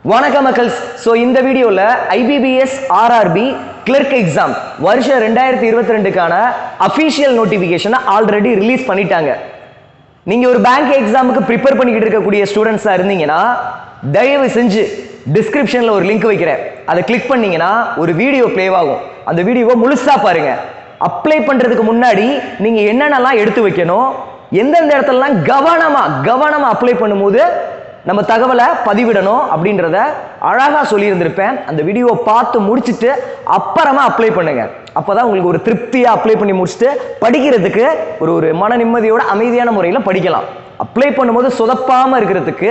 வணக்கம் மக்கள்ஸ். ஸோ இந்த வீடியோவில் IBPS RRB Clerk எக்ஸாம் வருஷம் 2022க்கான அஃபீஷியல் நோட்டிஃபிகேஷனை ஆல்ரெடி ரிலீஸ் பண்ணிட்டாங்க. நீங்கள் ஒரு பேங்க் எக்ஸாமுக்கு ப்ரிப்பேர் பண்ணிக்கிட்டு இருக்கக்கூடிய ஸ்டூடெண்ட்ஸாக இருந்தீங்கன்னா தயவு செஞ்சு டிஸ்கிரிப்ஷனில் ஒரு லிங்க் வைக்கிறேன். அதை கிளிக் பண்ணீங்கன்னா ஒரு வீடியோ ப்ளே ஆகும். அந்த வீடியோவை முழுசாக பாருங்க. அப்ளை பண்ணுறதுக்கு முன்னாடி நீங்கள் என்னென்னலாம் எடுத்து வைக்கணும், எந்தெந்த இடத்துலலாம் கவனமாக அப்ளை பண்ணும்போது நம்ம தகவலை பதிவிடணும் அப்படின்றத அழகாக சொல்லியிருந்திருப்பேன். அந்த வீடியோவை பார்த்து முடிச்சுட்டு அப்புறமா அப்ளை பண்ணுங்க. அப்போதான் உங்களுக்கு ஒரு திருப்தியாக அப்ளை பண்ணி முடிச்சுட்டு படிக்கிறதுக்கு ஒரு மன நிம்மதியோட அமைதியான முறையில் படிக்கலாம். அப்ளை பண்ணும்போது சொதப்பாமல் இருக்கிறதுக்கு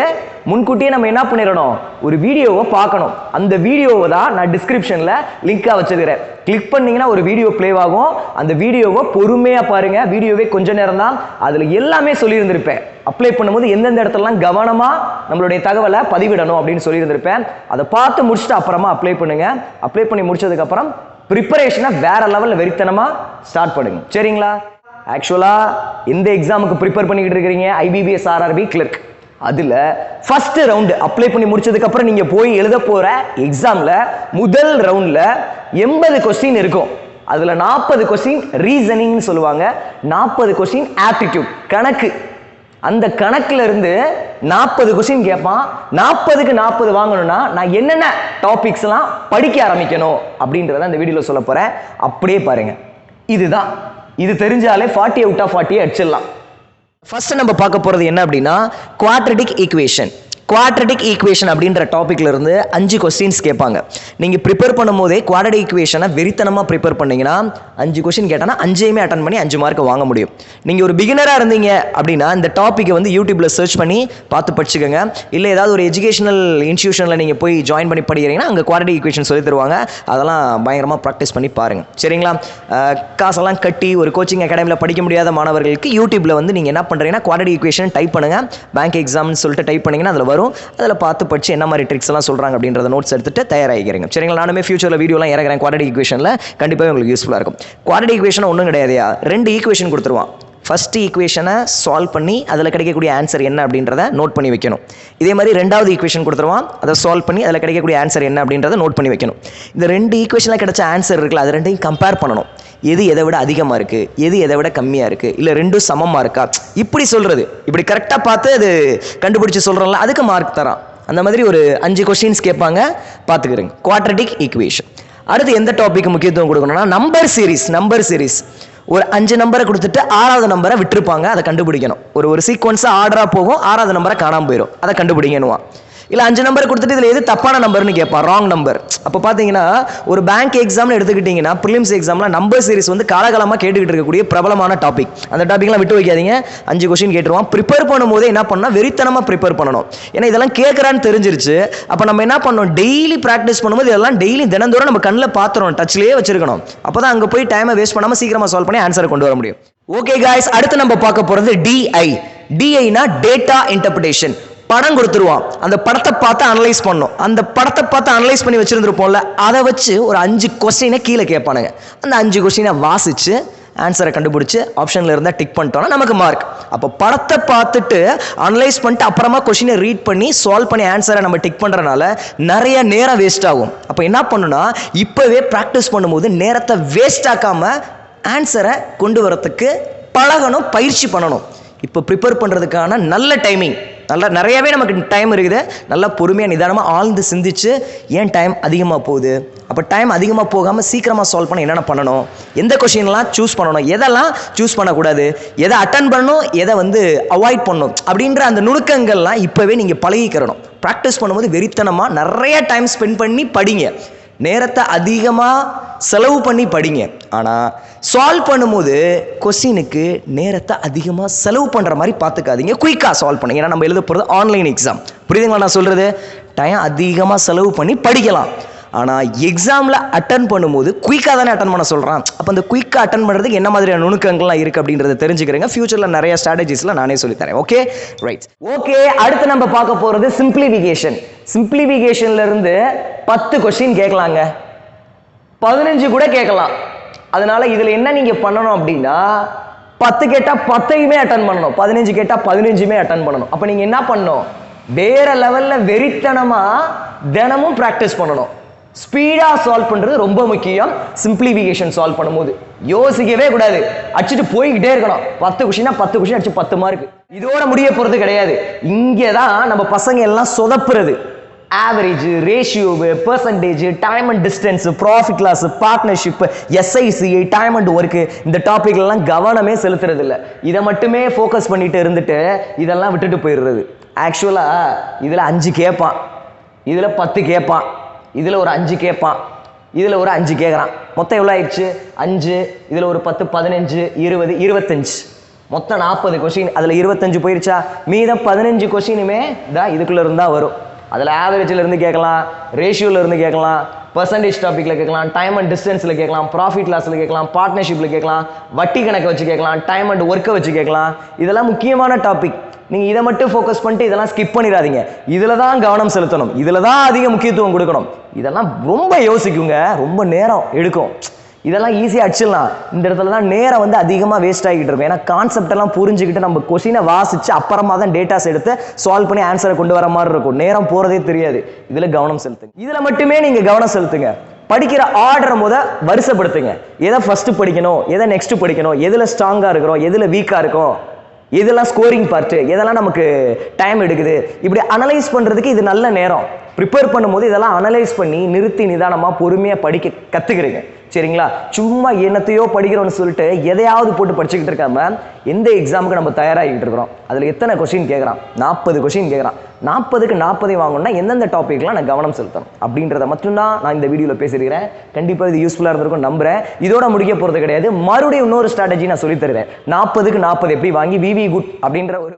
முன்கூட்டியே நம்ம என்ன பண்ணிடணும், ஒரு வீடியோவை பார்க்கணும். அந்த வீடியோவை தான் நான் டிஸ்கிரிப்ஷனில் லிங்காக வச்சுக்கிறேன். கிளிக் பண்ணிங்கன்னா ஒரு வீடியோ ப்ளே ஆகும். அந்த வீடியோவை பொறுமையாக பாருங்கள். வீடியோவே கொஞ்ச நேரம் தான், அதில் எல்லாமே சொல்லியிருந்திருப்பேன். அப்ளை பண்ணும்போது எந்தெந்த இடத்துலலாம் கவனமாக நம்மளுடைய தகவலை பதிவிடணும் அப்படின்னு சொல்லியிருந்திருப்பேன். அதை பார்த்து முடிச்சுட்டு அப்புறமா அப்ளை பண்ணுங்கள். அப்ளை பண்ணி முடிச்சதுக்கப்புறம் ப்ரிப்பரேஷனை வேற லெவலில் வெறித்தனமாக ஸ்டார்ட் பண்ணுங்க. சரிங்களா? ஆக்சுவலாக இந்த எக்ஸாமுக்கு ப்ரிப்பேர் பண்ணிக்கிட்டு இருக்கிறீங்க IBPS RRB Clerk. அதில் ஃபர்ஸ்ட் ரவுண்டு அப்ளை பண்ணி முடிச்சதுக்கப்புறம் நீங்கள் போய் எழுத போகிற எக்ஸாமில் முதல் ரவுண்டில் 80 கொஸ்டின் இருக்கும். அதில் 40 கொஸ்டின் ரீசனிங்னு சொல்லுவாங்க, 40 கொஸ்டின் ஆப்டிடியூட் கணக்கு. அந்த கணக்குல இருந்து 40 கொஸ்டின் கேட்பான். 40க்கு 40 வாங்கணும்னா நான் என்னென்ன டாபிக்ஸ் எல்லாம் படிக்க ஆரம்பிக்கணும் அப்படின்றத இந்த வீடியோவில் சொல்ல போறேன். அப்படியே பாருங்க. இதுதான், இது தெரிஞ்சாலே 40 out of 40 அடிச்சிடலாம். ஃபர்ஸ்ட் நம்ம பார்க்க போறது என்ன அப்படின்னா குவாட்ரடிக் ஈக்குவேஷன். குவாட்ரடிக் ஈக்குவேஷன் அப்படின்ற டாபிக்ல இருந்து 5 கொஸ்டின்ஸ் கேட்பாங்க. நீங்க ப்ரிப்பேர் பண்ணும்போதே குவாட்ரடிக் ஈக்குவேஷனை வெறித்தனமா ப்ரிப்பேர் பண்ணீங்கன்னா 5 கொஸ்டின் கேட்டானா 5யுமே அட்டன் பண்ணி 5 மார்க் வாங்க முடியும். நீங்க ஒரு பிகினரா இருந்தீங்க அப்படின்னா இந்த டாபிக்கை வந்து யூடியூப்ல சர்ச் பண்ணி பார்த்து படிச்சுக்கோங்க. இல்லை ஏதாவது ஒரு எஜுகேஷனல் இன்ஸ்டியூஷன்ல நீங்க போய் ஜாயின் பண்ணி படிக்கிறீங்கன்னா அங்கே குவாட்ரடிக் ஈக்குவேஷன் சொல்லி தருவாங்க. அதெல்லாம் பயங்கரமா ப்ராக்டிஸ் பண்ணி பாருங்க. சரிங்களா? காசெல்லாம் கட்டி ஒரு கோச்சிங் அகாடமியில் படிக்க முடியாத மாணவர்களுக்கு யூடியூப்ல வந்து நீங்க என்ன பண்றீங்கன்னா குவாட்ரடிக் ஈக்குவேஷன் டைப் பண்ணுங்க. பேங்க் எக்ஸாம்னு சொல்லிட்டு டைப் பண்ணீங்கன்னா அதில் வரும். அதில் பார்த்து படிச்சு என்ன மாதிரி ட்ரிக்ஸ் எல்லாம் சொல்றாங்க அப்படின்றத நோட்ஸ் எடுத்துட்டு தயாராகிக்கிறீங்க. சரிங்களா? நானுமே ஃபியூச்சரில் வீடியோலாம் இறங்குறேன் குவாட்ரடிக் ஈக்குவேஷனில். கண்டிப்பாக உங்களுக்கு யூஸ்ஃபுல்லாக இருக்கும். குவாட்ரடிக் ஈக்குவேஷன் ஒன்றும் கிடையாதுயா, 2 ஈக்குவேஷன் கொடுத்துருவான். ஃபர்ஸ்ட் ஈக்குவேஷனை சால்வ் பண்ணி அதில் கிடைக்கக்கூடிய ஆன்சர் என்ன அப்படின்றத நோட் பண்ணி வைக்கணும். இதே மாதிரி 2வது ஈக்குவேஷன் கொடுத்துருவான். அதை சால்வ் பண்ணி அதில் கிடைக்கக்கூடிய ஆன்சர் என்ன அப்படின்றத நோட் பண்ணி வைக்கணும். இந்த 2 ஈக்குவேஷனில் கிடைச்ச ஆன்சர் இருக்குல்ல, அது ரெண்டையும் கம்பேர் பண்ணணும். எது எதை விட அதிகமாக இருக்குது, எது எதை விட கம்மியாக இருக்குது, இல்லை ரெண்டும் சமமாக இருக்கா, இப்படி சொல்கிறது. இப்படி கரெக்டாக பார்த்து அது கண்டுபிடிச்சி சொல்கிறோம்ல, அதுக்கு மார்க் தரான். அந்த மாதிரி ஒரு 5 கொஸ்டின்ஸ் கேட்பாங்க, பார்த்துக்கிறேங்க. Quadratic equation. அடுத்து எந்த டாபிக் முக்கியத்துவம் கொடுக்கணும்னா நம்பர் சீரிஸ். ஒரு 5 நம்பரை கொடுத்துட்டு 6வது நம்பரை விட்டுருப்பாங்க, அதை கண்டுபிடிக்கணும். ஒரு சீக்வன்ஸாக ஆர்டராக போகும், 6வது நம்பரை காணாமல் போயிடும், அதை கண்டுபிடிக்கணுமா. இல்லை 5 நம்பரை கொடுத்துட்டு இதில் எது தப்பான நம்பர்னு கேட்பான், ராங் நம்பர். அப்போ பார்த்தீங்கன்னா ஒரு பேங்க் எக்ஸாம்னு எடுத்துக்கிட்டிங்கன்னா ப்ரிலிம்ஸ் எக்ஸாமில் நம்பர் சீரிஸ் வந்து காலகாலமாக கேட்டுக்கிட்டு இருக்கக்கூடிய பிரபலமான டாபிக். அந்த டாபிக்லாம் விட்டு வைக்காதீங்க. 5 கொஸ்டின் கேட்டுருவான். ப்ரிப்பேர் பண்ணும்போது என்ன பண்ணால் வெறித்தனமாக ப்ரிப்பேர் பண்ணணும். ஏன்னா இதெல்லாம் கேட்குறான்னு தெரிஞ்சிருச்சு. அப்போ நம்ம என்ன பண்ணணும், டெய்லி ப்ராக்டிஸ் பண்ணும்போது இதெல்லாம் டெய்லி தினந்தோறும் நம்ம கண்ணில் பார்த்துறோம், டச்லேயே வச்சிருக்கணும். அப்போ தான் அங்கே போய் டைமை வேஸ்ட் பண்ணாமல் சீக்கிரமாக சால்வ் பண்ணி ஆன்சரை கொண்டு வர முடியும். ஓகே காய்ஸ், அடுத்து நம்ம பார்க்க போகிறது டிஐனா டேட்டா இன்டர்பிரேஷன். படம் கொடுத்துருவான். அந்த படத்தை பார்த்து அனலைஸ் பண்ணணும். அந்த படத்தை பார்த்து அனலைஸ் பண்ணி வச்சிருந்துருப்போம்ல, அதை வச்சு ஒரு 5 கொஸ்டினை கீழே கேட்பானுங்க. அந்த 5 கொஸ்டினை வாசிச்சு ஆன்சரை கண்டுபிடிச்சு ஆப்ஷனில் இருந்தால் டிக் பண்ணிட்டோம்னா நமக்கு மார்க். அப்போ படத்தை பார்த்துட்டு அனலைஸ் பண்ணிட்டு அப்புறமா கொஸ்டினை ரீட் பண்ணி சால்வ் பண்ணி ஆன்சரை நம்ம டிக் பண்ணுறனால நிறைய நேரம் வேஸ்ட் ஆகும். அப்போ என்ன பண்ணணும்னா இப்போவே ப்ராக்டிஸ் பண்ணும்போது நேரத்தை வேஸ்ட் ஆக்காமல் ஆன்சரை கொண்டு வரத்துக்கு பழகணும், பயிற்சி பண்ணணும். இப்போ ப்ரிப்பேர் பண்ணுறதுக்கான நல்ல டைமிங், நிறையவே நமக்கு டைம் இருக்குது. நல்லா பொறுமையாக நிதானமாக ஆழ்ந்து சிந்திச்சு ஏன் டைம் அதிகமாக போகுது, அப்போ டைம் அதிகமாக போகாமல் சீக்கிரமாக சால்வ் பண்ண என்னென்ன பண்ணணும், எந்த கொஸ்டின்லாம் சூஸ் பண்ணணும், எதெல்லாம் சூஸ் பண்ணக்கூடாது, எதை அட்டன் பண்ணணும், எதை வந்து அவாய்ட் பண்ணணும் அப்படின்ற அந்த நுணுக்கங்கள்லாம் இப்போவே நீங்கள் பழகிக்கிறணும். ப்ராக்டிஸ் பண்ணும்போது வெறித்தனமாக நிறைய டைம் ஸ்பெண்ட் பண்ணி படிங்க. நேரத்தை அதிகமாக செலவு பண்ணி படிங்க. ஆனால் சால்வ் பண்ணும்போது கொஸ்டினுக்கு நேரத்தை அதிகமாக செலவு பண்ணுற மாதிரி பார்த்துக்காதீங்க. குயிக்காக சால்வ் பண்ணுங்க. ஏன்னா நம்ம எழுத போகிறது ஆன்லைன் எக்ஸாம். புரியுதுங்களா நான் சொல்கிறது? டைம் அதிகமாக செலவு பண்ணி படிக்கலாம். ஆனால் எக்ஸாமில் அட்டன் பண்ணும்போது குயிக்காக தானே அட்டன் பண்ண சொல்கிறான். அப்போ அந்த குயிக்காக அட்டன் பண்ணுறதுக்கு என்ன மாதிரியான நுணுக்கங்கள்லாம் இருக்குது அப்படின்றத தெரிஞ்சுக்கிறேங்க. ஃபியூச்சரில் நிறைய ஸ்ட்ராட்டஜிஸ்லாம் நானே சொல்லித்தரேன். Okay right. ஓகே, அடுத்து நம்ம பார்க்க போகிறது சிம்பிளிஃபிகேஷன். சிம்பிளிஃபிகேஷன்லேருந்து 10 கொஸ்டின் கேட்கலாங்க, 15 கூட கேட்கலாம். அதனால இதில் என்ன நீங்கள் பண்ணணும் அப்படின்னா 10 கேட்டால் 10யுமே அட்டன் பண்ணணும், 15 கேட்டால் 15யுமே அட்டன் பண்ணணும். அப்போ நீங்கள் என்ன பண்ணணும், வேற லெவல்ல வெறித்தனமா தினமும் பிராக்டிஸ் பண்ணணும். ஸ்பீடா சால்வ் பண்றது ரொம்ப முக்கியம். சிம்பிளிஃபிகேஷன் சால்வ் பண்ணும்போது யோசிக்கவே கூடாது, அடிச்சுட்டு போய்கிட்டே இருக்கணும். 10 கொஸ்டினா 10 கொஸ்டின் அடிச்சு 10 மார்க். இதோட முடிய போறது கிடையாது. இங்கதான் நம்ம பசங்க எல்லாம் சொதப்புறது. Average, ratio, percentage, time and distance, profit loss, partnership, SICI, time and work, இந்த டாபிக்ல எல்லாம் கவனமே செலுத்துறது இல்லை. இதை மட்டுமே ஃபோக்கஸ் பண்ணிட்டு இருந்துட்டு இதெல்லாம் விட்டுட்டு போயிடுறது. ஆக்சுவலா இதுல 5 கேட்பான், இதுல 10 கேட்பான், இதுல ஒரு 5 கேட்பான், இதுல ஒரு 5 கேட்கறான். மொத்தம் எவ்வளவு ஆயிடுச்சு? 5, இதுல ஒரு 10, 15, 20, 25, மொத்தம் 40 கொஸ்டின். அதுல 25 போயிருச்சா? மீதம் 15 கொஸ்டினுமே தான் இதுக்குள்ள இருந்தா வரும். அதுல ஆவரேஜ்ல இருந்து கேட்கலாம், ரேஷியோல இருந்து கேட்கலாம், பர்சன்டேஜ் டாபிக்ல கேட்கலாம், டைம் அண்ட் டிஸ்டன்ஸ்ல கேட்கலாம், ப்ராஃபிட் லாஸ்ல கேட்கலாம், பார்ட்னர்ஷிப்ல கேட்கலாம், வட்டி கணக்கை வச்சு கேட்கலாம், டைம் அண்ட் ஒர்க்கை வச்சு கேட்கலாம். இதெல்லாம் முக்கியமான டாபிக். நீங்க இதை மட்டும் ஃபோக்கஸ் பண்ணிட்டு இதெல்லாம் ஸ்கிப் பண்ணிடாதீங்க. இதுல தான் கவனம் செலுத்தணும், இதுல தான் அதிக முக்கியத்துவம் கொடுக்கணும். இதெல்லாம் ரொம்ப யோசிக்குங்க, ரொம்ப நேரம் எடுக்கும். இதெல்லாம் ஈஸியாக அடிச்சிடலாம். இந்த இடத்துல தான் நேரம் வந்து அதிகமாக வேஸ்ட் ஆகிட்டு இருக்கும். ஏன்னா கான்செப்ட் எல்லாம் புரிஞ்சுக்கிட்டு நம்ம கொஸ்டினை வாசிச்சு அப்புறமா தான் டேட்டாஸ் எடுத்து சால்வ் பண்ணி ஆன்சரை கொண்டு வர மாதிரி இருக்கும். நேரம் போறதே தெரியாது. இதுல கவனம் செலுத்துங்க. இதுல மட்டுமே நீங்க கவனம் செலுத்துங்க. படிக்கிற ஆர்டரை வரிசைப்படுத்துங்க. எதை ஃபர்ஸ்ட் படிக்கணும், எதை நெக்ஸ்ட் படிக்கணும், எதுல ஸ்ட்ராங்கா இருக்கிறோம், எதுல வீக்கா இருக்கும், இதெல்லாம் ஸ்கோரிங் பார்ட்டு, இதெல்லாம் நமக்கு டைம் எடுக்குது. இப்படி அனலைஸ் பண்றதுக்கு இது நல்ல நேரம். ப்ரிப்பேர் பண்ணும்போது இதெல்லாம் அனலைஸ் பண்ணி நிறுத்தி நிதானமா பொறுமையா படிக்க கத்துக்கிறீங்க. சரிங்களா? சும்மா என்னத்தையோ படிக்கிறோம்னு சொல்லிட்டு எதையாவது போட்டு படிச்சுக்கிட்டு இருக்காம எந்த எக்ஸாமுக்கு நம்ம தயாராகிட்டு இருக்கிறோம், அதுல எத்தனை கொஸ்டின் கேட்கறான்? 40 கொஸ்டின் கேட்கறான். 40க்கு 40 வாங்கணும்னா எந்தெந்த டாபிக்லாம் நான் கவனம் செலுத்தணும் அப்படின்றத மட்டும்தான் நான் இந்த வீடியோல பேசியிருக்கிறேன். கண்டிப்பா இது யூஸ்ஃபுல்லா இருந்திருக்கும் நம்புறேன். இதோட முடிக்க போறது கிடையாது. மறுபடியும் இன்னொரு ஸ்ட்ராட்டஜி நான் சொல்லி தருவேன். 40க்கு 40 எப்படி வாங்கி விவி குட் அப்படின்ற ஒரு